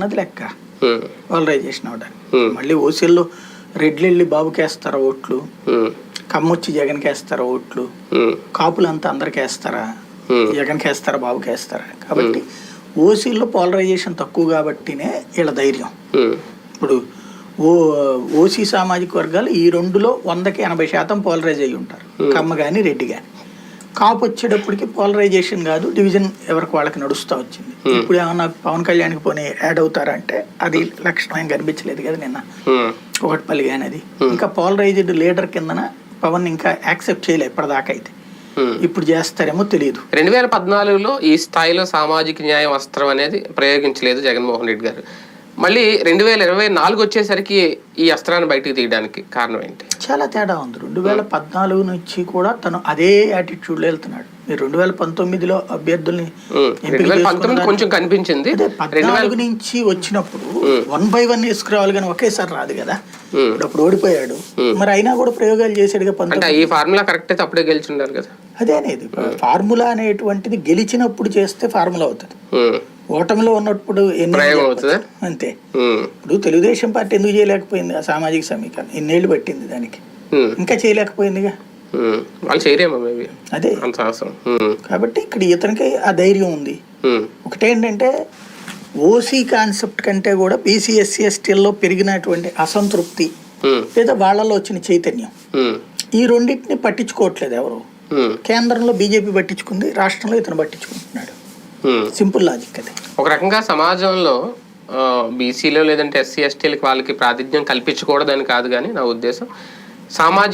అన్నది లెక్క వాలరైజేషన్ అవడానికి. మళ్ళీ ఓసీల్లో రెడ్లు వెళ్ళి బాబుకి వేస్తారా ఓట్లు, కమ్మొచ్చి జగన్కి వేస్తారా ఓట్లు, కాపులంతా అందరికి వేస్తారా, జగన్కి వేస్తారా బాబుకి వేస్తారా. కాబట్టి ఓసీల్లో పోలరైజేషన్ తక్కువ కాబట్టినే వీళ్ళ ధైర్యం. ఇప్పుడు ఓసీ సామాజిక వర్గాలు ఈ రెండులో 100కి 80% పోలరైజ్ అయ్యి ఉంటారు, కమ్మ కానీ రెడ్డి కానీ. కాపు వచ్చేటప్పటికి పోలరైజేషన్ కాదు, డివిజన్ ఎవరికి వాళ్ళకి నడుస్తూ వచ్చింది. ఇప్పుడు ఏమన్నా పవన్ కళ్యాణ్కి పోనీ యాడ్ అవుతారంటే అది లక్షణం కనిపించలేదు కదా నిన్న ఒకటిపల్లి కానీ. అది ఇంకా పోలరైజ్డ్ లీడర్ కిందన పవన్ ఇంకా యాక్సెప్ట్ చేయలేదు ఇప్పటిదాకా. అయితే ఇప్పుడు చేస్తారేమో తెలియదు. 2014లో ఈ స్థాయిలో సామాజిక న్యాయం అస్త్రం అనేది ప్రయోగించలేదు జగన్మోహన్ రెడ్డి గారు. మళ్ళీ 2024 వచ్చేసరికి ఈ అస్త్రాన్ని బయటకు తీయడానికి కారణం ఏంటి? చాలా తేడా ఉంది. 2014 నుంచి కూడా తను అదే యాటిట్యూడ్ లో వెళ్తున్నాడు. మీరు 2019లో అభ్యర్థుల్ని కొంచెం కనిపించింది. 14 నుంచి వచ్చినప్పుడు 1 by 1 వేసుకురావాలి కానీ ఒకేసారి రాదు కదా. అప్పుడు ఓడిపోయాడు, మరి అయినా కూడా ప్రయోగాలు చేసాడుగా. ఈ ఫార్ములా కరెక్ట్ అయితే అప్పుడే గెలిచిండారు కదా. అదే అనేది ఫార్ములా అనేటువంటిది గెలిచినప్పుడు చేస్తే ఫార్ములా అవుతుంది, ఓటమిలో ఉన్నప్పుడు అంతే. ఇప్పుడు తెలుగుదేశం పార్టీ ఎందుకు చేయలేకపోయింది ఆ సామాజిక సమీకరణ? ఎన్నేళ్లు పట్టింది దానికి, ఇంకా చేయలేకపోయిందిగా. అదే కాబట్టి ఇక్కడ ఇతనికి ఆ ధైర్యం ఉంది. ఒకటేంటంటే ఓసీ కాన్సెప్ట్ కంటే కూడా బీసీ ఎస్సీ ఎస్టీల్లో పెరిగినటువంటి అసంతృప్తి లేదా వాళ్ళలో వచ్చిన చైతన్యం, ఈ రెండింటిని పట్టించుకోవట్లేదు ఎవరు. కేంద్రంలో బీజేపీ పట్టించుకుంది, రాష్ట్రంలో ఇతను పట్టించుకుంటున్నాడు. సింపుల్ లాజిక్ అది. ఒక రకంగా సమాజంలో బీసీలో లేదంటే ఎస్సీ ఎస్టీలకి వాళ్ళకి ప్రాతినిధ్యం కల్పించకూడదని కాదు, కానీ నా ఉద్దేశం సామాజిక